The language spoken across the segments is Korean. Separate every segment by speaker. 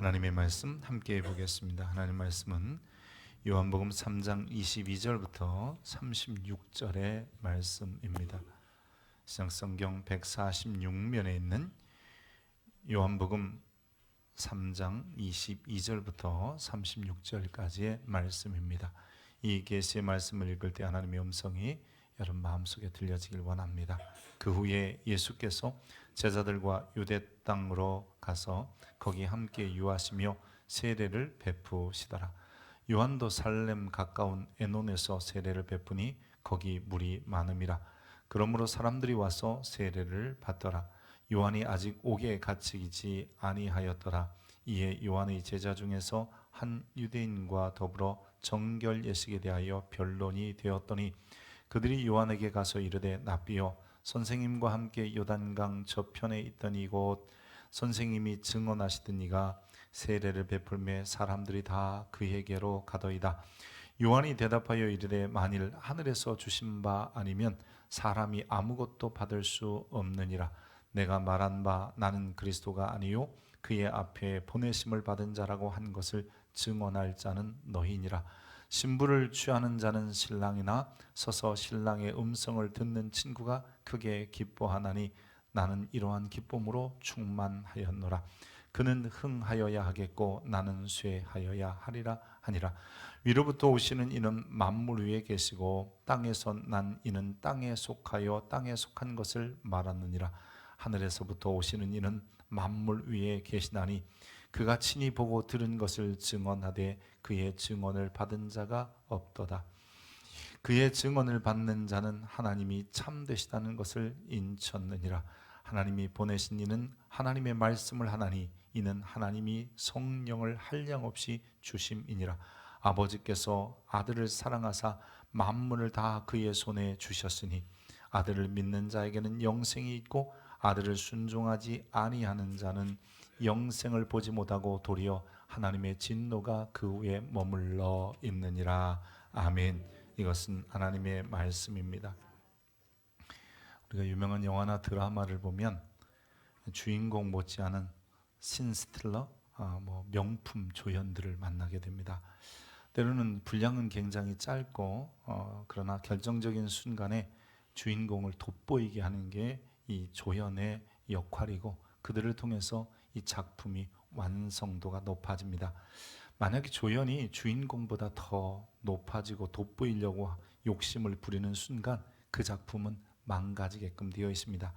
Speaker 1: 하나님의 말씀 함께 보겠습니다. 하나님의 말씀은 요한복음 3장 22절부터 36절의 말씀입니다. 시장성경 146면에 있는 요한복음 3장 22절부터 36절까지의 말씀입니다. 이 계시의 말씀을 읽을 때 하나님의 음성이 여러분 마음속에 들려지길 원합니다. 그 후에 예수께서 제자들과 유대 땅으로 가서 거기 함께 유하시며 세례를 베푸시더라. 요한도 살렘 가까운 에논에서 세례를 베푸니 거기 물이 많음이라. 그러므로 사람들이 와서 세례를 받더라. 요한이 아직 옥에 갇히지 아니하였더라. 이에 요한의 제자 중에서 한 유대인과 더불어 정결 예식에 대하여 변론이 되었더니 그들이 요한에게 가서 이르되 납비여, 선생님과 함께 요단강 저편에 있던 이곳 선생님이 증언하시던 이가 세례를 베풀매 사람들이 다 그에게로 가더이다. 요한이 대답하여 이르되 만일 하늘에서 주신 바 아니면 사람이 아무것도 받을 수 없느니라. 내가 말한 바 나는 그리스도가 아니요 그의 앞에 보내심을 받은 자라고 한 것을 증언할 자는 너희니라. 신부를 취하는 자는 신랑이나 서서 신랑의 음성을 듣는 친구가 크게 기뻐하나니 나는 이러한 기쁨으로 충만하였노라. 그는 흥하여야 하겠고 나는 쇠하여야 하리라 하니라. 위로부터 오시는 이는 만물 위에 계시고 땅에서 난 이는 땅에 속하여 땅에 속한 것을 말하느니라. 하늘에서부터 오시는 이는 만물 위에 계시나니 그가 친히 보고 들은 것을 증언하되 그의 증언을 받은 자가 없도다. 그의 증언을 받는 자는 하나님이 참되시다는 것을 인쳤느니라. 하나님이 보내신 이는 하나님의 말씀을 하나니 이는 하나님이 성령을 한량없이 주심이니라. 아버지께서 아들을 사랑하사 만물을 다 그의 손에 주셨으니 아들을 믿는 자에게는 영생이 있고 아들을 순종하지 아니하는 자는 영생을 보지 못하고 도리어 하나님의 진노가 그 위에 머물러 있느니라. 아멘. 이것은 하나님의 말씀입니다. 우리가 유명한 영화나 드라마를 보면 주인공 못지않은 신스틸러, 명품 조연들을 만나게 됩니다. 때로는 분량은 굉장히 짧고 그러나 결정적인 순간에 주인공을 돋보이게 하는 게 이 조연의 역할이고 그들을 통해서 이 작품이 완성도가 높아집니다. 만약에 조연이 주인공보다 더 높아지고 돋보이려고 욕심을 부리는 순간 그 작품은 망가지게끔 되어 있습니다.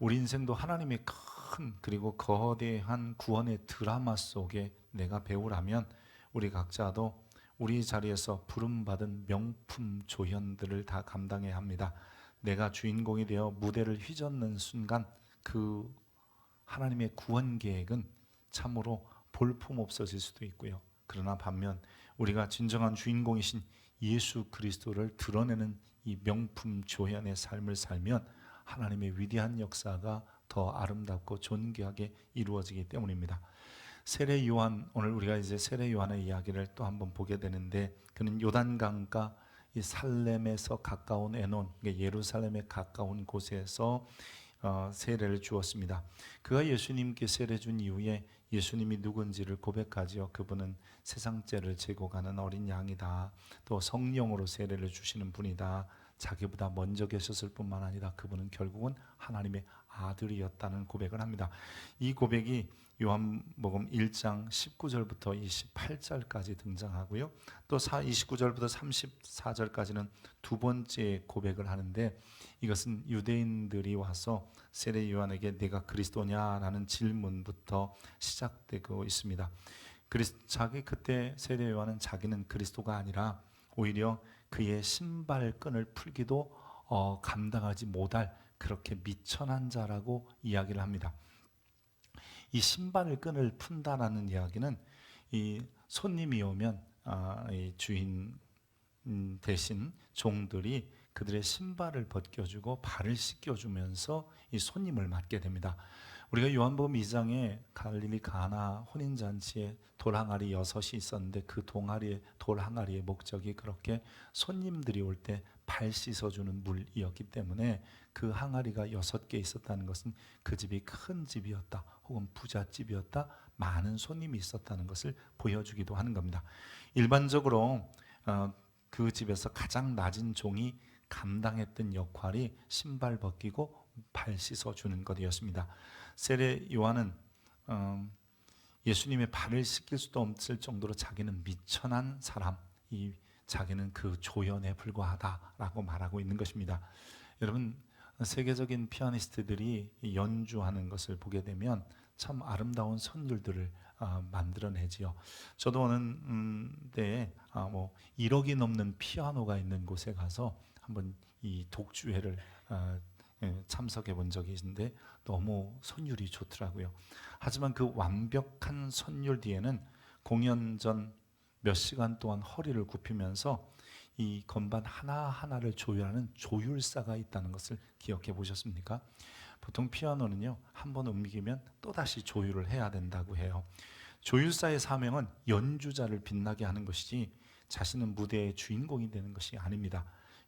Speaker 1: 우리 인생도 하나님의 큰 그리고 거대한 구원의 드라마 속에 내가 배우라면 우리 각자도 우리 자리에서 부름받은 명품 조연들을 다 감당해야 합니다. 내가 주인공이 되어 무대를 휘젓는 순간 그 하나님의 구원 계획은 참으로 볼품 없어질 수도 있고요. 그러나 반면 우리가 진정한 주인공이신 예수 그리스도를 드러내는 이 명품 조연의 삶을 살면 하나님의 위대한 역사가 더 아름답고 존귀하게 이루어지기 때문입니다. 세례 요한, 오늘 우리가 이제 세례 요한의 이야기를 또 한번 보게 되는데 그는 요단강가 이 살렘에서 가까운 에논, 예루살렘에 가까운 곳에서 세례를 주었습니다. 그가 예수님께 세례 준 이후에 예수님이 누군지를 고백하지요. 그분은 세상죄를 지고 가는 어린 양이다. 또 성령으로 세례를 주시는 분이다. 자기보다 먼저 계셨을 뿐만 아니라 그분은 결국은 하나님의 아들이었다는 고백을 합니다. 이 고백이 요한복음 1장 19절부터 28절까지 등장하고요. 또 29절부터 34절까지는 두 번째 고백을 하는데 이것은 유대인들이 와서 세례 요한에게 네가 그리스도냐라는 질문부터 시작되고 있습니다. 자기 그때 세례 요한은 자기는 그리스도가 아니라 오히려 그의 신발끈을 풀기도 감당하지 못할 그렇게 미천한 자라고 이야기를 합니다. 이 신발끈을 푼다라는 이야기는 이 손님이 오면 이 주인 대신 종들이 그들의 신발을 벗겨주고 발을 씻겨주면서 이 손님을 맞게 됩니다. 우리가 요한복음 2장에 갈릴리 가나 혼인잔치에 돌항아리 6이 있었는데 그 돌항아리의 목적이 그렇게 손님들이 올 때 발 씻어주는 물이었기 때문에 그 항아리가 6개 있었다는 것은 그 집이 큰 집이었다 혹은 부잣집이었다 많은 손님이 있었다는 것을 보여주기도 하는 겁니다. 일반적으로 그 집에서 가장 낮은 종이 감당했던 역할이 신발 벗기고 발 씻어 주는 것이었습니다. 세례 요한은 예수님의 발을 씻길 수도 없을 정도로 자기는 미천한 사람, 자기는 그 조연에 불과하다라고 말하고 있는 것입니다. 여러분, 세계적인 피아니스트들이 연주하는 것을 보게 되면 참 아름다운 선율들을 만들어내지요. 저도 어느 때에 1억이 넘는 피아노가 있는 곳에 가서 한번 이 독주회를 참석해 본 적이 있는데 너무 선율이 좋더라고요. 하지만 그 완벽한 선율 뒤에는 공연 전 몇 시간 동안 허리를 굽히면서 이 건반 하나하나를 조율하는 조율사가 있다는 것을 기억해 보셨습니까? 보통 피아노는요, 한번 움직이면 또다시 조율을 해야 된다고 해요. 조율사의 사명은 연주자를 빛나게 하는 것이지 자신은 무대의 주인공이 되는 것이 아닙니다.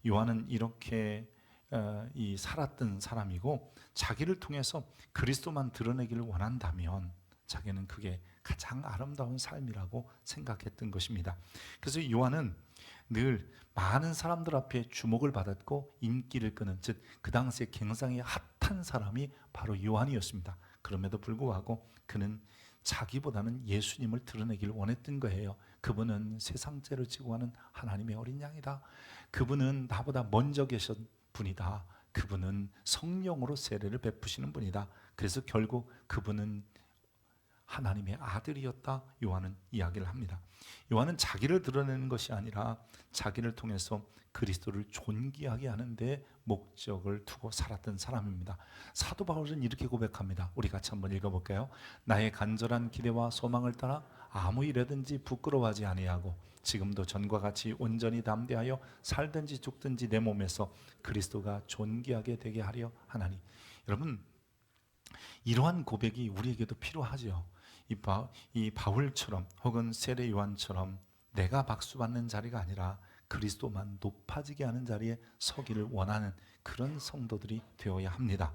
Speaker 1: 요한은 이렇게 살았던 사람이고, 자기를 통해서 그리스도만 드러내기를 원한다면 자기는 그게 가장 아름다운 삶이라고 생각했던 것입니다. 그래서 요한은 늘 많은 사람들 앞에 주목을 받았고 인기를 끄는, 즉 그 당시에 굉장히 핫한 사람이 바로 요한이었습니다. 그럼에도 불구하고 그는 자기보다는 예수님을 드러내기를 원했던 거예요. 그분은 세상 죄를 지고 가는 하나님의 어린 양이다. 그분은 나보다 먼저 계신 분이다. 그분은 성령으로 세례를 베푸시는 분이다. 그래서 결국 그분은 하나님의 아들이었다, 요한은 이야기를 합니다. 요한은 자기를 드러내는 것이 아니라 자기를 통해서 그리스도를 존귀하게 하는 데 목적을 두고 살았던 사람입니다. 사도 바울은 이렇게 고백합니다. 우리 같이 한번 읽어볼까요? 나의 간절한 기대와 소망을 따라 아무 일에든지 부끄러워하지 아니하고 지금도 전과 같이 온전히 담대하여 살든지 죽든지 내 몸에서 그리스도가 존귀하게 되게 하려 하나니. 여러분, 이러한 고백이 우리에게도 필요하죠. 이 바울처럼 혹은 세례 요한처럼 내가 박수 받는 자리가 아니라 그리스도만 높아지게 하는 자리에 서기를 원하는 그런 성도들이 되어야 합니다.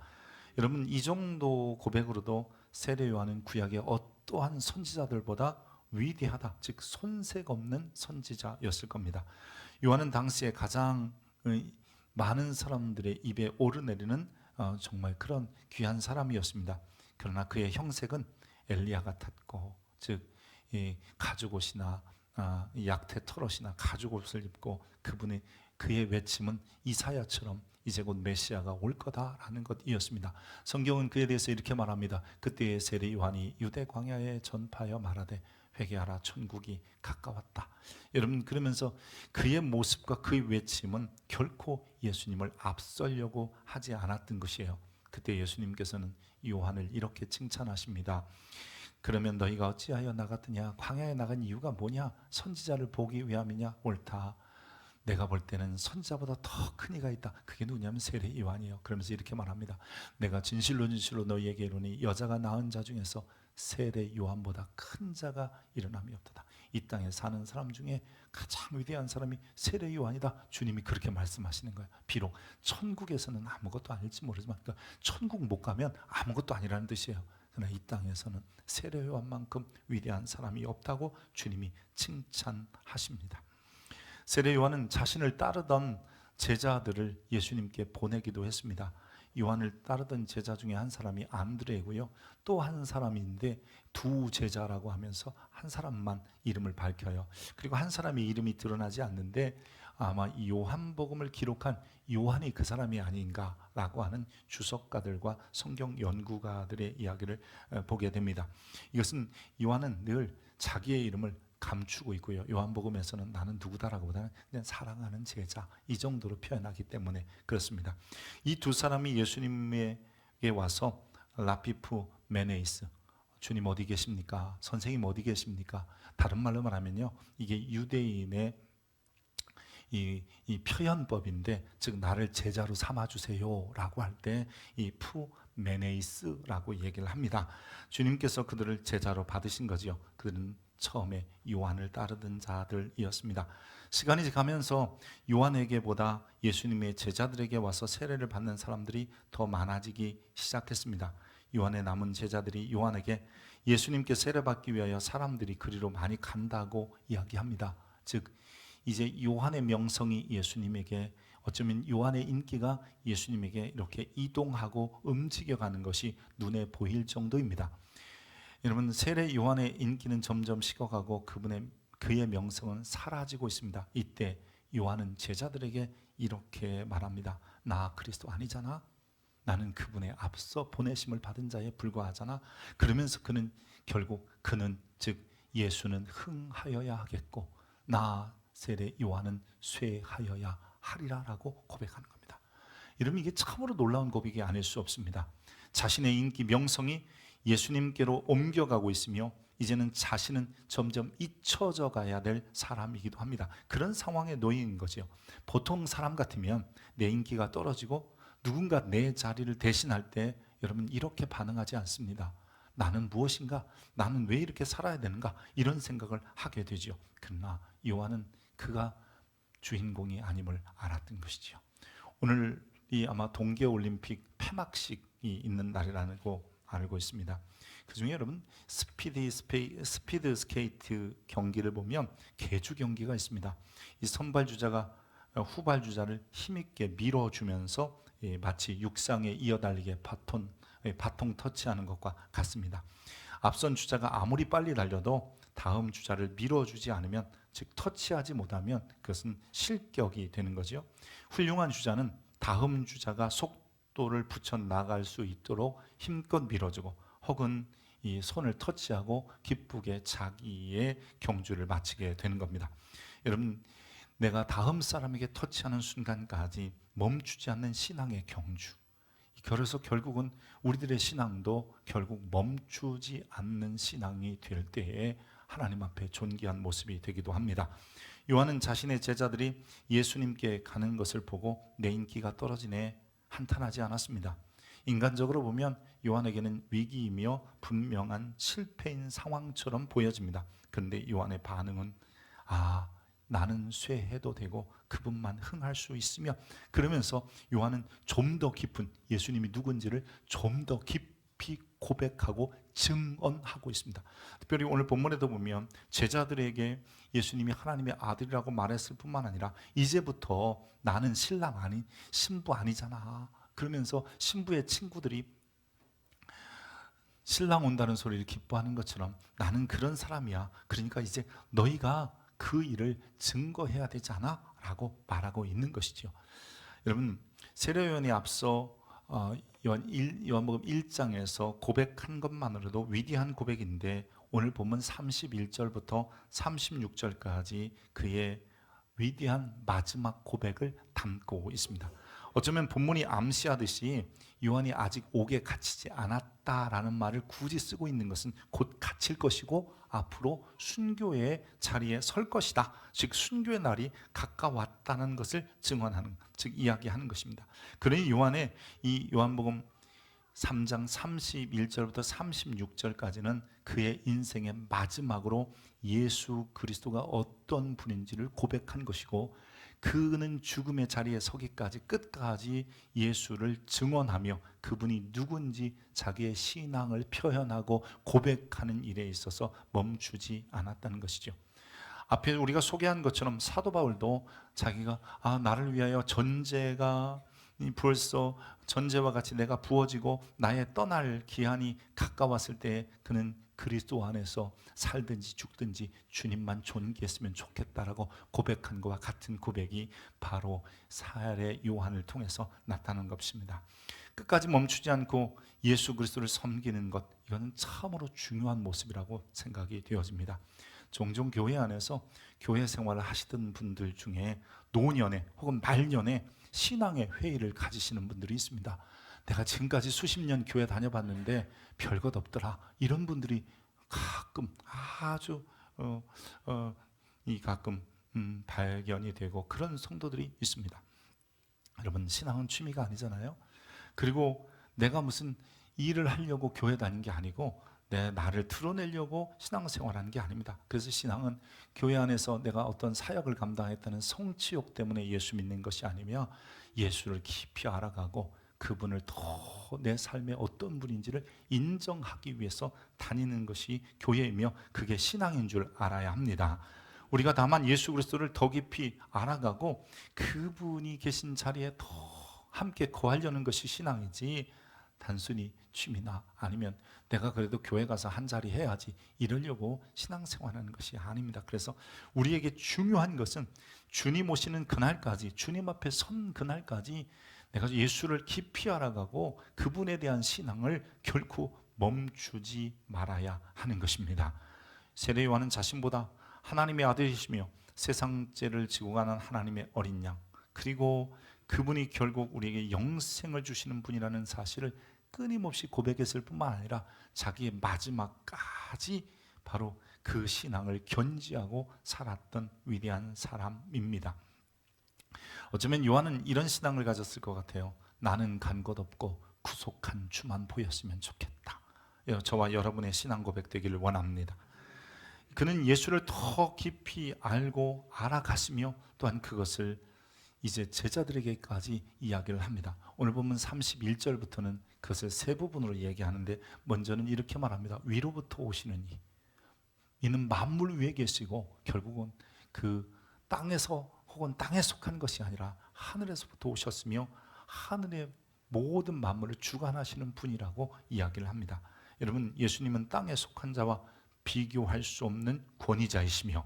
Speaker 1: 여러분, 이 정도 고백으로도 세례 요한은 구약의 어떠한 선지자들보다 위대하다, 즉 손색 없는 선지자였을 겁니다. 요한은 당시에 가장 많은 사람들의 입에 오르내리는 정말 그런 귀한 사람이었습니다. 그러나 그의 형색은 엘리야 같았고, 즉 가죽옷이나 약태 털옷이나 가죽옷을 입고 그의 외침은 이사야처럼 이제 곧 메시아가 올 거다라는 것이었습니다. 성경은 그에 대해서 이렇게 말합니다. 그때의 세례 요한이 유대 광야에 전파하여 말하되 회개하라 천국이 가까웠다. 여러분, 그러면서 그의 모습과 그의 외침은 결코 예수님을 앞서려고 하지 않았던 것이에요. 그때 예수님께서는 요한을 이렇게 칭찬하십니다. 그러면 너희가 어찌하여 나갔느냐? 광야에 나간 이유가 뭐냐? 선지자를 보기 위함이냐? 옳다. 내가 볼 때는 선지자보다 더 큰 이가 있다. 그게 누구냐면 세례 요한이에요. 그러면서 이렇게 말합니다. 내가 진실로 진실로 너희에게 이르노니 여자가 낳은 자 중에서 세례 요한보다 큰 자가 일어남이 없도다. 이 땅에 사는 사람 중에 가장 위대한 사람이 세례 요한이다. 주님이 그렇게 말씀하시는 거예요. 비록 천국에서는 아무것도 아닐지 모르지만, 그러니까 천국 못 가면 아무것도 아니라는 뜻이에요. 그러나 이 땅에서는 세례 요한만큼 위대한 사람이 없다고 주님이 칭찬하십니다. 세례 요한은 자신을 따르던 제자들을 예수님께 보내기도 했습니다. 요한을 따르던 제자 중에 한 사람이 안드레고요. 또 한 사람인데 두 제자라고 하면서 한 사람만 이름을 밝혀요. 그리고 한 사람의 이름이 드러나지 않는데 아마 이 요한복음을 기록한 요한이 그 사람이 아닌가라고 하는 주석가들과 성경 연구가들의 이야기를 보게 됩니다. 이것은 요한은 늘 자기의 이름을 감추고 있고요. 요한복음에서는 나는 누구다라고 보다는 그냥 사랑하는 제자, 이 정도로 표현하기 때문에 그렇습니다. 이 두 사람이 예수님에게 와서 라피프 메네이스, 주님 어디 계십니까? 선생님 어디 계십니까? 다른 말로 말하면요, 이게 유대인의 이 표현법인데, 즉 나를 제자로 삼아주세요라고 할 때 이 푸 메네이스라고 얘기를 합니다. 주님께서 그들을 제자로 받으신 거죠. 그들은 처음에 요한을 따르던 자들이었습니다. 시간이 가면서 요한에게보다 예수님의 제자들에게 와서 세례를 받는 사람들이 더 많아지기 시작했습니다. 요한의 남은 제자들이 요한에게 예수님께 세례받기 위하여 사람들이 그리로 많이 간다고 이야기합니다. 즉 이제 요한의 명성이 예수님에게, 어쩌면 요한의 인기가 예수님에게 이렇게 이동하고 움직여가는 것이 눈에 보일 정도입니다. 여러분, 세례 요한의 인기는 점점 식어가고 그의 명성은 사라지고 있습니다. 이때 요한은 제자들에게 이렇게 말합니다. 나 그리스도 아니잖아. 나는 그분의 앞서 보내심을 받은 자에 불과하잖아. 그러면서 그는 즉 예수는 흥하여야 하겠고 나 세례 요한은 쇠하여야 하리라라고 고백하는 겁니다. 여러분, 이게 참으로 놀라운 고백이 아닐 수 없습니다. 자신의 인기 명성이 예수님께로 옮겨가고 있으며 이제는 자신은 점점 잊혀져 가야 될 사람이기도 합니다. 그런 상황에 놓인 거죠. 보통 사람 같으면 내 인기가 떨어지고 누군가 내 자리를 대신할 때 여러분 이렇게 반응하지 않습니다. 나는 무엇인가? 나는 왜 이렇게 살아야 되는가? 이런 생각을 하게 되죠. 그러나 요한은 그가 주인공이 아님을 알았던 것이죠. 오늘이 아마 동계올림픽 폐막식이 있는 날이라고 알고 있습니다. 그 중에 여러분 스피드 스케이트 경기를 보면 계주 경기가 있습니다. 이 선발 주자가 후발 주자를 힘있게 밀어주면서 마치 육상에 이어달리게 바통 터치하는 것과 같습니다. 앞선 주자가 아무리 빨리 달려도 다음 주자를 밀어주지 않으면, 즉 터치하지 못하면 그것은 실격이 되는 거죠. 훌륭한 주자는 다음 주자가 속도를 붙여 나갈 수 있도록 힘껏 밀어주고 혹은 이 손을 터치하고 기쁘게 자기의 경주를 마치게 되는 겁니다. 여러분, 내가 다음 사람에게 터치하는 순간까지 멈추지 않는 신앙의 경주, 그래서 결국은 우리들의 신앙도 결국 멈추지 않는 신앙이 될 때에 하나님 앞에 존귀한 모습이 되기도 합니다. 요한은 자신의 제자들이 예수님께 가는 것을 보고 내 인기가 떨어지네 한탄하지 않았습니다. 인간적으로 보면 요한에게는 위기이며 분명한 실패인 상황처럼 보여집니다. 그런데 요한의 반응은 나는 쇠해도 되고 그분만 흥할 수 있으며, 그러면서 요한은 좀 더 깊은 예수님이 누군지를 좀 더 깊이 고백하고 증언하고 있습니다. 특별히 오늘 본문에도 보면 제자들에게 예수님이 하나님의 아들이라고 말했을 뿐만 아니라 이제부터 나는 신랑 아니 신부 아니잖아. 그러면서 신부의 친구들이 신랑 온다는 소리를 기뻐하는 것처럼 나는 그런 사람이야. 그러니까 이제 너희가 그 일을 증거해야 되지 않아? 라고 말하고 있는 것이죠. 여러분, 세례요한이 앞서 요한복음 1장에서 고백한 것만으로도 위대한 고백인데 오늘 본문 31절부터 36절까지 그의 위대한 마지막 고백을 담고 있습니다. 어쩌면 본문이 암시하듯이 요한이 아직 옥에 갇히지 않았다라는 말을 굳이 쓰고 있는 것은 곧 갇힐 것이고 앞으로 순교의 자리에 설 것이다. 즉 순교의 날이 가까웠다는 것을 증언하는, 즉 이야기하는 것입니다. 그러니 요한의 이 요한복음 3장 31절부터 36절까지는 그의 인생의 마지막으로 예수 그리스도가 어떤 분인지를 고백한 것이고, 그는 죽음의 자리에 서기까지 끝까지 예수를 증언하며 그분이 누군지 자기의 신앙을 표현하고 고백하는 일에 있어서 멈추지 않았다는 것이죠. 앞에 우리가 소개한 것처럼 사도 바울도 자기가 나를 위하여 전제가 벌써 전제와 같이 내가 부어지고 나의 떠날 기한이 가까웠을 때 그는 그리스도 안에서 살든지 죽든지 주님만 존귀했으면 좋겠다라고 고백한 것과 같은 고백이 바로 사례 요한을 통해서 나타난 것입니다. 끝까지 멈추지 않고 예수 그리스도를 섬기는 것, 이거는 참으로 중요한 모습이라고 생각이 되어집니다. 종종 교회 안에서 교회 생활을 하시던 분들 중에 노년에 혹은 말년에 신앙의 회의를 가지시는 분들이 있습니다. 내가 지금까지 수십 년 교회 다녀봤는데 별것 없더라. 이런 분들이 가끔 아주 가끔 발견이 되고 그런 성도들이 있습니다. 여러분, 신앙은 취미가 아니잖아요. 그리고 내가 무슨 일을 하려고 교회 다닌 게 아니고 내 나를 드러내려고 신앙생활하는 게 아닙니다. 그래서 신앙은 교회 안에서 내가 어떤 사역을 감당했다는 성취욕 때문에 예수 믿는 것이 아니며 예수를 깊이 알아가고 그분을 더 내 삶의 어떤 분인지를 인정하기 위해서 다니는 것이 교회이며 그게 신앙인 줄 알아야 합니다. 우리가 다만 예수 그리스도를 더 깊이 알아가고 그분이 계신 자리에 더 함께 거하려는 것이 신앙이지, 단순히 취미나 아니면 내가 그래도 교회 가서 한 자리 해야지 이러려고 신앙생활하는 것이 아닙니다. 그래서 우리에게 중요한 것은 주님 오시는 그날까지, 주님 앞에 선 그날까지 내가 예수를 깊이 알아가고 그분에 대한 신앙을 결코 멈추지 말아야 하는 것입니다. 세례 요한은 자신보다 하나님의 아들이시며 세상 죄를 지고 가는 하나님의 어린 양, 그리고 그분이 결국 우리에게 영생을 주시는 분이라는 사실을 끊임없이 고백했을 뿐만 아니라 자기의 마지막까지 바로 그 신앙을 견지하고 살았던 위대한 사람입니다. 어쩌면 요한은 이런 신앙을 가졌을 것 같아요. 나는 간 것 없고 구속한 주만 보였으면 좋겠다. 저와 여러분의 신앙 고백 되기를 원합니다. 그는 예수를 더 깊이 알고 알아갔으며 또한 그것을 이제 제자들에게까지 이야기를 합니다. 오늘 보면 31절부터는 그것을 세 부분으로 얘기하는데, 먼저는 이렇게 말합니다. 위로부터 오시는 이는 만물 위에 계시고 결국은 그 땅에서 혹은 땅에 속한 것이 아니라 하늘에서부터 오셨으며 하늘의 모든 만물을 주관하시는 분이라고 이야기를 합니다. 여러분, 예수님은 땅에 속한 자와 비교할 수 없는 권위자이시며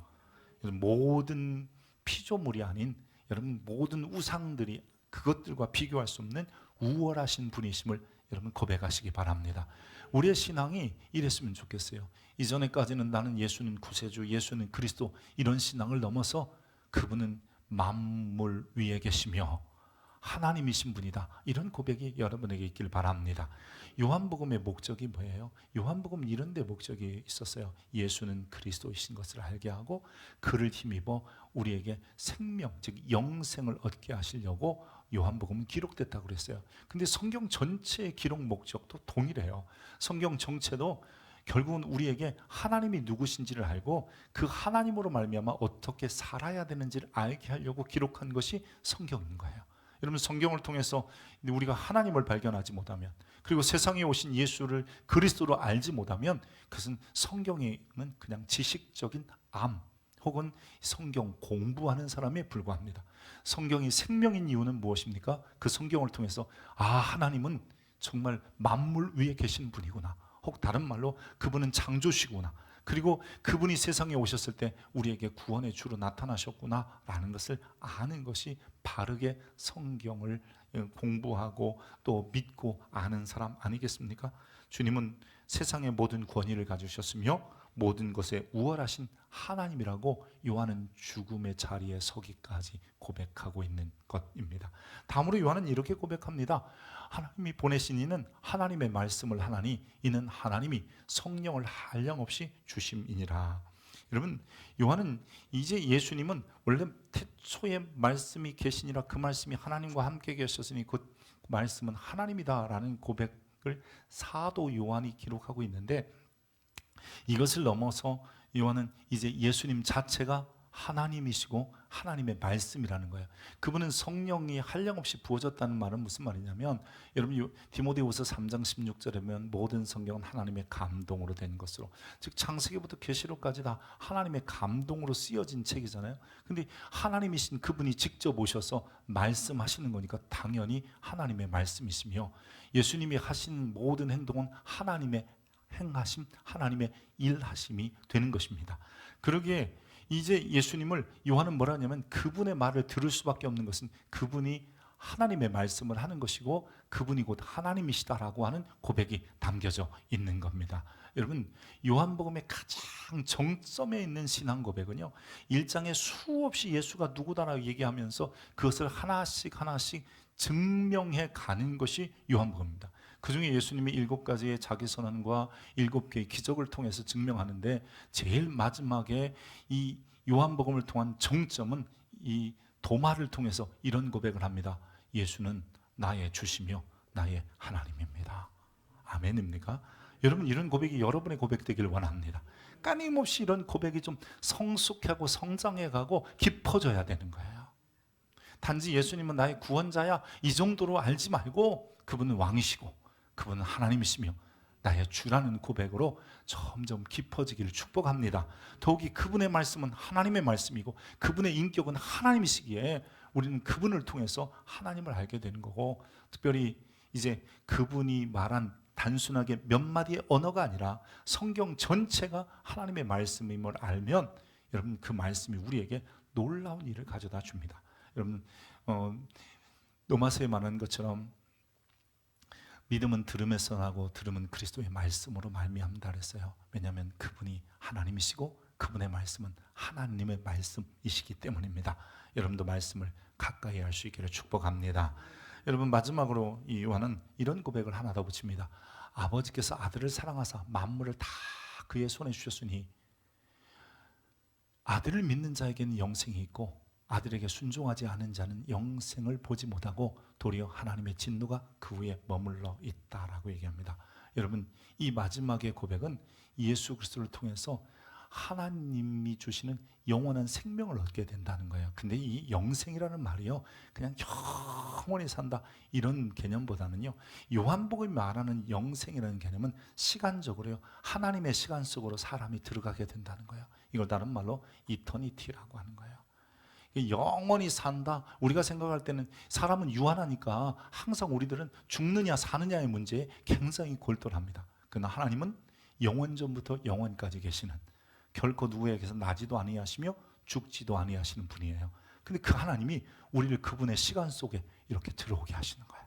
Speaker 1: 모든 피조물이 아닌 여러분 모든 우상들이 그것들과 비교할 수 없는 우월하신 분이심을 여러분 고백하시기 바랍니다. 우리의 신앙이 이랬으면 좋겠어요. 이전에까지는 나는 예수는 구세주, 예수는 그리스도, 이런 신앙을 넘어서 그분은 만물 위에 계시며 하나님이신 분이다, 이런 고백이 여러분에게 있길 바랍니다. 요한복음의 목적이 뭐예요? 요한복음 이런 데 목적이 있었어요. 예수는 그리스도이신 것을 알게 하고 그를 힘입어 우리에게 생명, 즉 영생을 얻게 하시려고 요한복음은 기록됐다고 그랬어요. 근데 성경 전체의 기록 목적도 동일해요. 성경 전체도 결국은 우리에게 하나님이 누구신지를 알고 그 하나님으로 말미암아 어떻게 살아야 되는지를 알게 하려고 기록한 것이 성경인 거예요. 여러분, 성경을 통해서 우리가 하나님을 발견하지 못하면, 그리고 세상에 오신 예수를 그리스도로 알지 못하면 그것은 성경에는 그냥 지식적인 암 혹은 성경 공부하는 사람에 불과합니다. 성경이 생명인 이유는 무엇입니까? 그 성경을 통해서 하나님은 정말 만물 위에 계신 분이구나, 혹 다른 말로 그분은 창조시구나, 그리고 그분이 세상에 오셨을 때 우리에게 구원의 주로 나타나셨구나 라는 것을 아는 것이 바르게 성경을 공부하고 또 믿고 아는 사람 아니겠습니까? 주님은 세상의 모든 권위를 가지셨으며 모든 것에 우월하신 하나님이라고 요한은 죽음의 자리에 서기까지 고백하고 있는 것입니다. 다음으로 요한은 이렇게 고백합니다. 하나님이 보내신 이는 하나님의 말씀을 하나니 이는 하나님이 성령을 한량없이 주심이니라. 여러분, 요한은 이제 예수님은 원래 태초에 말씀이 계시니라, 그 말씀이 하나님과 함께 계셨으니 그 말씀은 하나님이다라는 고백을 사도 요한이 기록하고 있는데, 이것을 넘어서 요한은 이제 예수님 자체가 하나님이시고 하나님의 말씀이라는 거예요. 그분은 성령이 한량없이 부어졌다는 말은 무슨 말이냐면, 여러분 디모데후서 3장 16절에 보면 모든 성경은 하나님의 감동으로 된 것으로, 즉 창세기부터 계시록까지 다 하나님의 감동으로 쓰여진 책이잖아요. 근데 하나님이신 그분이 직접 오셔서 말씀하시는 거니까 당연히 하나님의 말씀이시며, 예수님이 하신 모든 행동은 하나님의 행하심, 하나님의 일하심이 되는 것입니다. 그러기에 이제 예수님을 요한은 뭐라 하냐면, 그분의 말을 들을 수밖에 없는 것은 그분이 하나님의 말씀을 하는 것이고 그분이 곧 하나님이시다라고 하는 고백이 담겨져 있는 겁니다. 여러분, 요한복음의 가장 정점에 있는 신앙 고백은요, 1장에 수없이 예수가 누구다라고 얘기하면서 그것을 하나씩 하나씩 증명해 가는 것이 요한복음입니다. 그 중에 예수님이 7가지의 자기 선언과 7개의 기적을 통해서 증명하는데, 제일 마지막에 이 요한복음을 통한 정점은 이 도마를 통해서 이런 고백을 합니다. 예수는 나의 주시며 나의 하나님입니다. 아멘입니까? 여러분, 이런 고백이 여러분의 고백 되기를 원합니다. 끊임없이 이런 고백이 좀 성숙하고 성장해가고 깊어져야 되는 거예요. 단지 예수님은 나의 구원자야 이 정도로 알지 말고 그분은 왕이시고 그분은 하나님이시며 나의 주라는 고백으로 점점 깊어지기를 축복합니다. 더욱이 그분의 말씀은 하나님의 말씀이고 그분의 인격은 하나님이시기에 우리는 그분을 통해서 하나님을 알게 되는 거고, 특별히 이제 그분이 말한 단순하게 몇 마디의 언어가 아니라 성경 전체가 하나님의 말씀임을 알면 여러분 그 말씀이 우리에게 놀라운 일을 가져다 줍니다. 여러분 로마서에 말하는 것처럼 믿음은 들음에서 나고 들음은 그리스도의 말씀으로 말미암다 그랬어요. 왜냐하면 그분이 하나님이시고 그분의 말씀은 하나님의 말씀이시기 때문입니다. 여러분도 말씀을 가까이 할 수 있기를 축복합니다. 여러분 마지막으로 이 요한은 이런 고백을 하나 더 붙입니다. 아버지께서 아들을 사랑하사 만물을 다 그의 손에 주셨으니 아들을 믿는 자에게는 영생이 있고 아들에게 순종하지 않은 자는 영생을 보지 못하고 도리어 하나님의 진노가 그 위에 머물러 있다라고 얘기합니다. 여러분 이 마지막의 고백은 예수 그리스도를 통해서 하나님이 주시는 영원한 생명을 얻게 된다는 거예요. 근데 이 영생이라는 말이요 그냥 영원히 산다 이런 개념보다는요, 요한복음이 말하는 영생이라는 개념은 시간적으로요 하나님의 시간 속으로 사람이 들어가게 된다는 거예요. 이걸 다른 말로 이터니티라고 하는 거예요. 영원히 산다. 우리가 생각할 때는 사람은 유한하니까 항상 우리들은 죽느냐 사느냐의 문제에 굉장히 골똘합니다. 그러나 하나님은 영원 전부터 영원까지 계시는, 결코 누구에게서 나지도 아니하시며 죽지도 아니하시는 분이에요. 근데 그 하나님이 우리를 그분의 시간 속에 이렇게 들어오게 하시는 거예요.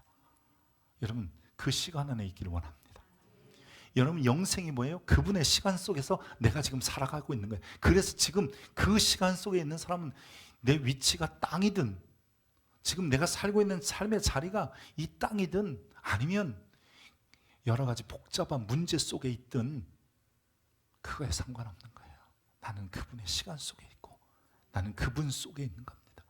Speaker 1: 여러분 그 시간 안에 있기를 원합니다. 여러분 영생이 뭐예요? 그분의 시간 속에서 내가 지금 살아가고 있는 거예요. 그래서 지금 그 시간 속에 있는 사람은 내 위치가 땅이든 지금 내가 살고 있는 삶의 자리가 이 땅이든 아니면 여러 가지 복잡한 문제 속에 있든 그거에 상관없는 거예요. 나는 그분의 시간 속에 있고 나는 그분 속에 있는 겁니다.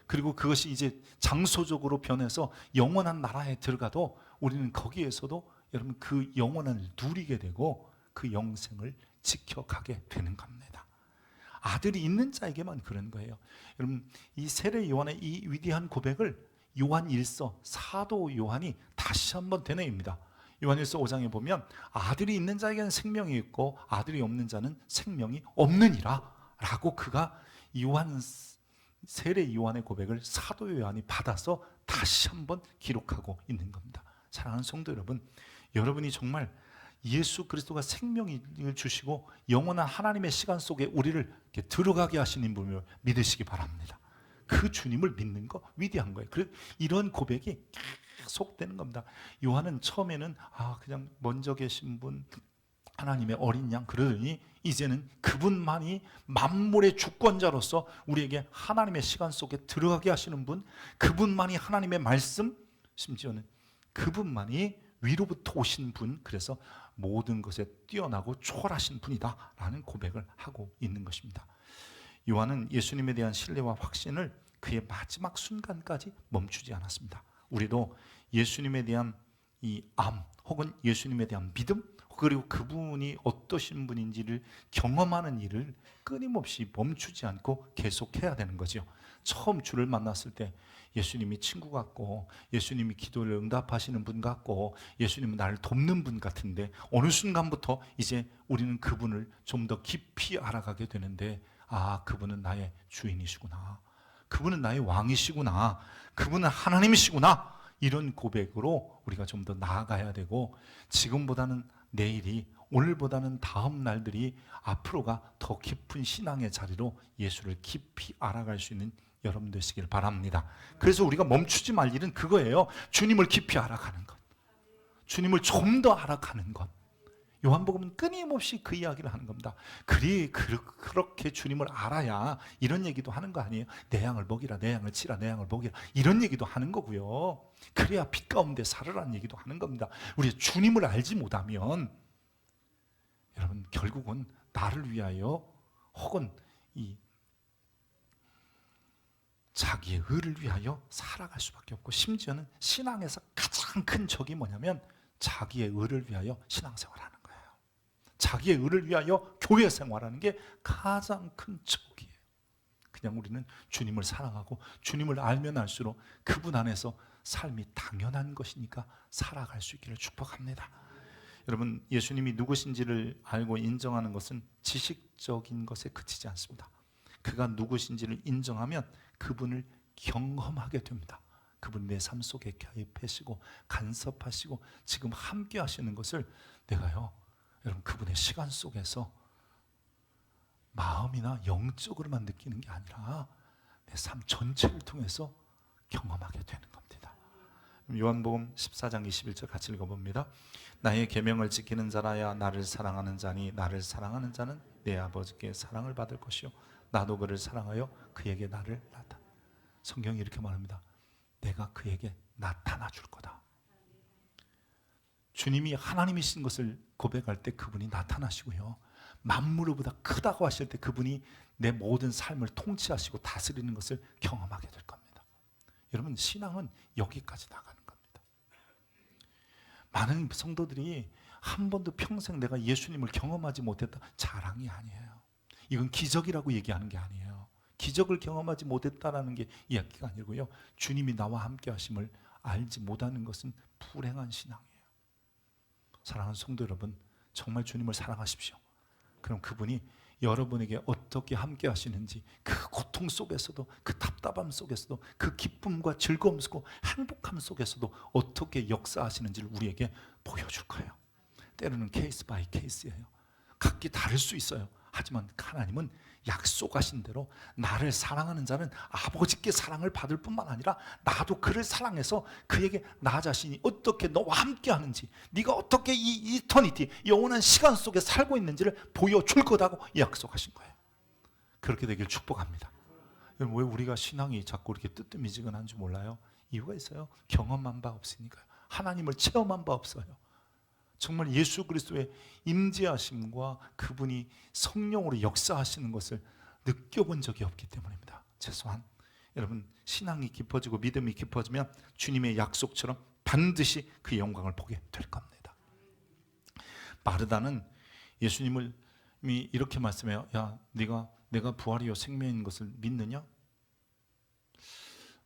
Speaker 1: 그리고 그것이 이제 장소적으로 변해서 영원한 나라에 들어가도 우리는 거기에서도 여러분 그 영원을 누리게 되고 그 영생을 지켜가게 되는 겁니다. 아들이 있는 자에게만 그런 거예요. 여러분 이 세례 요한의 이 위대한 고백을 요한 1서 사도 요한이 다시 한번 되뇌입니다. 요한 1서 5장에 보면 아들이 있는 자에게는 생명이 있고 아들이 없는 자는 생명이 없느니라 라고 그가 요한 세례 요한의 고백을 사도 요한이 받아서 다시 한번 기록하고 있는 겁니다. 사랑하는 성도 여러분, 여러분이 정말 예수 그리스도가 생명을 주시고 영원한 하나님의 시간 속에 우리를 이렇게 들어가게 하시는 분을 믿으시기 바랍니다. 그 주님을 믿는 거 위대한 거예요. 이런 고백이 계속 되는 겁니다. 요한은 처음에는 그냥 먼저 계신 분 하나님의 어린 양 그러더니 이제는 그분만이 만물의 주권자로서 우리에게 하나님의 시간 속에 들어가게 하시는 분, 그분만이 하나님의 말씀, 심지어는 그분만이 위로부터 오신 분, 그래서 모든 것에 뛰어나고 초월하신 분이다 라는 고백을 하고 있는 것입니다. 요한은 예수님에 대한 신뢰와 확신을 그의 마지막 순간까지 멈추지 않았습니다. 우리도 예수님에 대한 이 암 혹은 예수님에 대한 믿음, 그리고 그분이 어떠신 분인지를 경험하는 일을 끊임없이 멈추지 않고 계속해야 되는 거죠. 처음 주를 만났을 때 예수님이 친구 같고 예수님이 기도를 응답하시는 분 같고 예수님은 나를 돕는 분 같은데 어느 순간부터 이제 우리는 그분을 좀 더 깊이 알아가게 되는데 그분은 나의 주인이시구나, 그분은 나의 왕이시구나, 그분은 하나님이시구나, 이런 고백으로 우리가 좀 더 나아가야 되고, 지금보다는 내일이, 오늘보다는 다음 날들이 앞으로가 더 깊은 신앙의 자리로 예수를 깊이 알아갈 수 있는 여러분 되시길 바랍니다. 그래서 우리가 멈추지 말 일은 그거예요. 주님을 깊이 알아가는 것, 주님을 좀 더 알아가는 것. 요한복음은 끊임없이 그 이야기를 하는 겁니다. 그렇게 주님을 알아야 이런 얘기도 하는 거 아니에요? 내 양을 먹이라, 내 양을 치라, 내 양을 먹이라, 이런 얘기도 하는 거고요. 그래야 빛 가운데 살으라는 얘기도 하는 겁니다. 우리 주님을 알지 못하면 여러분 결국은 나를 위하여 혹은 이 자기의 의를 위하여 살아갈 수밖에 없고, 심지어는 신앙에서 가장 큰 적이 뭐냐면 자기의 의를 위하여 신앙생활하는 거예요. 자기의 의를 위하여 교회 생활하는 게 가장 큰 적이에요. 그냥 우리는 주님을 사랑하고 주님을 알면 알수록 그분 안에서 삶이 당연한 것이니까 살아갈 수 있기를 축복합니다. 여러분, 예수님이 누구신지를 알고 인정하는 것은 지식적인 것에 그치지 않습니다. 그가 누구신지를 인정하면 그분을 경험하게 됩니다. 그분이 내 삶 속에 개입하시고 간섭하시고 지금 함께 하시는 것을 내가요, 여러분, 그분의 시간 속에서 마음이나 영적으로만 느끼는 게 아니라 내 삶 전체를 통해서 경험하게 되는 겁니다. 요한복음 14장 21절 같이 읽어봅니다. 나의 계명을 지키는 자라야 나를 사랑하는 자니 나를 사랑하는 자는 내 아버지께 사랑을 받을 것이요 나도 그를 사랑하여 그에게 나를 나타. 성경이 이렇게 말합니다. 내가 그에게 나타나 줄 거다. 주님이 하나님이신 것을 고백할 때 그분이 나타나시고요, 만물보다 크다고 하실 때 그분이 내 모든 삶을 통치하시고 다스리는 것을 경험하게 될 겁니다. 여러분, 신앙은 여기까지 나가는 겁니다. 많은 성도들이 한 번도 평생 내가 예수님을 경험하지 못했다, 자랑이 아니에요. 이건 기적이라고 얘기하는 게 아니에요. 기적을 경험하지 못했다라는 게 이야기가 아니고요, 주님이 나와 함께 하심을 알지 못하는 것은 불행한 신앙이에요. 사랑하는 성도 여러분, 정말 주님을 사랑하십시오. 그럼 그분이 여러분에게 어떻게 함께 하시는지, 그 고통 속에서도, 그 답답함 속에서도, 그 기쁨과 즐거움 속에서도, 행복함 속에서도 어떻게 역사하시는지를 우리에게 보여줄 거예요. 때로는 케이스 바이 케이스예요. 각기 다를 수 있어요. 하지만 하나님은 약속하신 대로 나를 사랑하는 자는 아버지께 사랑을 받을 뿐만 아니라 나도 그를 사랑해서 그에게 나 자신이 어떻게 너와 함께 하는지, 네가 어떻게 이 이터니티, 영원한 시간 속에 살고 있는지를 보여줄 거다고 약속하신 거예요. 그렇게 되길 축복합니다. 왜 우리가 신앙이 자꾸 이렇게 뜨뜻미지근한 줄 몰라요? 이유가 있어요. 경험한 바 없으니까요. 하나님을 체험한 바 없어요. 정말 예수 그리스도의 임재하심과 그분이 성령으로 역사하시는 것을 느껴본 적이 없기 때문입니다. 최소한 여러분, 신앙이 깊어지고 믿음이 깊어지면 주님의 약속처럼 반드시 그 영광을 보게 될 겁니다. 마르다는 예수님을 이렇게 말씀해요. 야, 내가 부활이요 생명인 것을 믿느냐?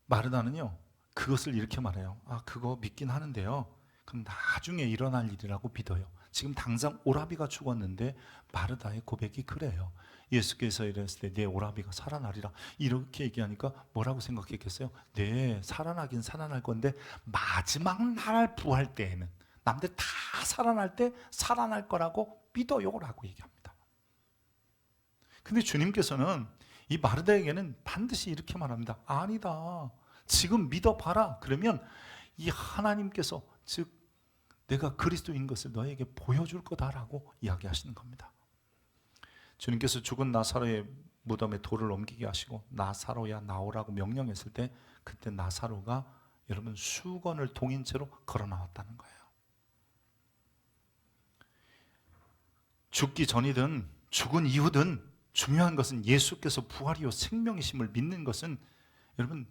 Speaker 1: 마르다는요, 그것을 이렇게 말해요. 아, 그거 믿긴 하는데요, 그럼 나중에 일어날 일이라고 믿어요. 지금 당장 오라비가 죽었는데 마르다의 고백이 그래요. 예수께서 이랬을 때 내 오라비가 살아나리라 이렇게 얘기하니까 뭐라고 생각했겠어요? 네, 살아나긴 살아날 건데 마지막 날 부활 때에는, 남들 다 살아날 때 살아날 거라고 믿어요 라고 얘기합니다. 근데 주님께서는 이 마르다에게는 반드시 이렇게 말합니다. 아니다, 지금 믿어봐라. 그러면 이 하나님께서, 즉 내가 그리스도인 것을 너에게 보여줄 거다라고 이야기하시는 겁니다. 주님께서 죽은 나사로의 무덤에 돌을 옮기게 하시고 나사로야 나오라고 명령했을 때, 그때 나사로가 여러분 수건을 동인 채로 걸어 나왔다는 거예요. 죽기 전이든 죽은 이후든 중요한 것은 예수께서 부활이요 생명이심을 믿는 것은 여러분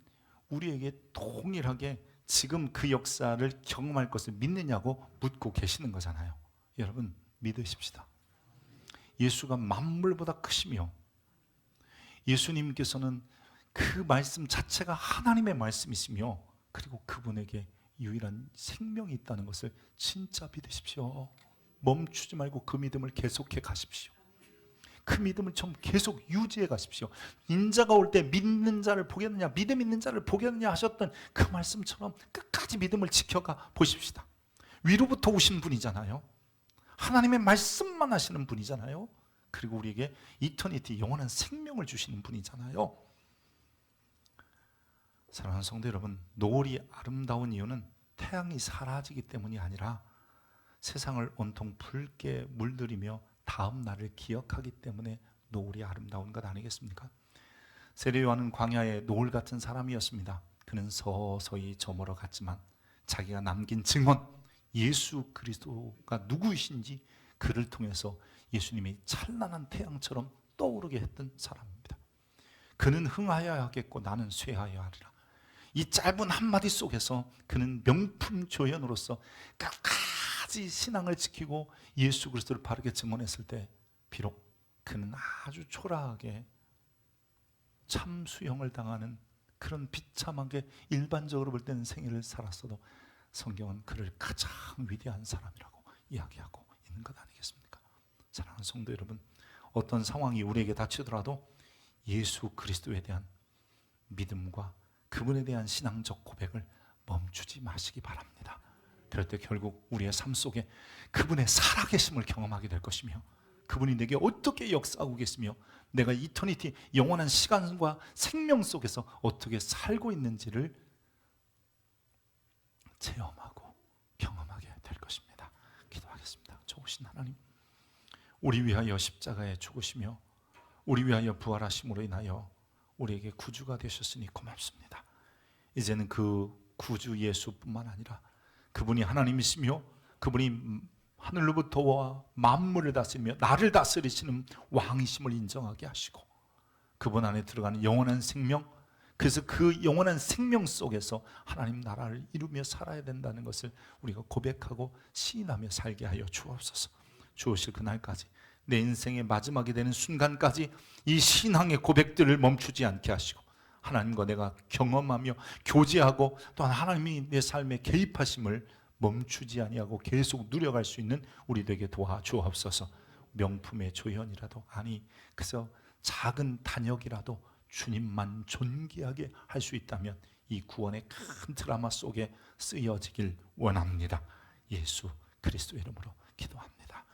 Speaker 1: 우리에게 동일하게 지금 그 역사를 경험할 것을 믿느냐고 묻고 계시는 거잖아요. 여러분 믿으십시다. 예수가 만물보다 크시며 예수님께서는 그 말씀 자체가 하나님의 말씀이시며, 그리고 그분에게 유일한 생명이 있다는 것을 진짜 믿으십시오. 멈추지 말고 그 믿음을 계속해 가십시오. 그 믿음을 좀 계속 유지해 가십시오. 인자가 올 때 믿는 자를 보겠느냐, 믿음 있는 자를 보겠느냐 하셨던 그 말씀처럼 끝까지 믿음을 지켜가 보십시다. 위로부터 오신 분이잖아요. 하나님의 말씀만 하시는 분이잖아요. 그리고 우리에게 이터니티, 영원한 생명을 주시는 분이잖아요. 사랑하는 성도 여러분, 노을이 아름다운 이유는 태양이 사라지기 때문이 아니라 세상을 온통 붉게 물들이며 다음 날을 기억하기 때문에 노을이 아름다운 것 아니겠습니까? 세례 요한은 광야의 노을 같은 사람이었습니다. 그는 서서히 저물어 갔지만 자기가 남긴 증언, 예수 그리스도가 누구이신지 그를 통해서 예수님이 찬란한 태양처럼 떠오르게 했던 사람입니다. 그는 흥하여야 하겠고 나는 쇠하여야 하리라. 이 짧은 한마디 속에서 그는 명품 조연으로서 끝까지 신앙을 지키고 예수 그리스도를 바르게 증언했을 때 비록 그는 아주 초라하게 참수형을 당하는 그런 비참하게 일반적으로 볼 때는 생애를 살았어도 성경은 그를 가장 위대한 사람이라고 이야기하고 있는 것 아니겠습니까? 사랑하는 성도 여러분, 어떤 상황이 우리에게 닥치더라도 예수 그리스도에 대한 믿음과 그분에 대한 신앙적 고백을 멈추지 마시기 바랍니다. 그럴 때 결국 우리의 삶 속에 그분의 살아계심을 경험하게 될 것이며, 그분이 내게 어떻게 역사하고 계시며 내가 이터니티 영원한 시간과 생명 속에서 어떻게 살고 있는지를 체험하고 경험하게 될 것입니다. 기도하겠습니다. 좋으신 하나님, 우리 위하여 십자가에 죽으시며 우리 위하여 부활하심으로 인하여 우리에게 구주가 되셨으니 고맙습니다. 이제는 그 구주 예수뿐만 아니라 그분이 하나님이시며 그분이 하늘로부터 만물을 다스리며 나를 다스리시는 왕이심을 인정하게 하시고, 그분 안에 들어가는 영원한 생명, 그래서 그 영원한 생명 속에서 하나님 나라를 이루며 살아야 된다는 것을 우리가 고백하고 시인하며 살게 하여 주옵소서. 주오실 그날까지, 내 인생의 마지막이 되는 순간까지 이 신앙의 고백들을 멈추지 않게 하시고, 하나님과 내가 경험하며 교제하고 또한 하나님이 내 삶에 개입하심을 멈추지 아니하고 계속 누려갈 수 있는 우리 되게 도와주옵소서. 명품의 조연이라도, 아니 그래서 작은 단역이라도 주님만 존귀하게 할 수 있다면 이 구원의 큰 드라마 속에 쓰여지길 원합니다. 예수 그리스도 이름으로 기도합니다.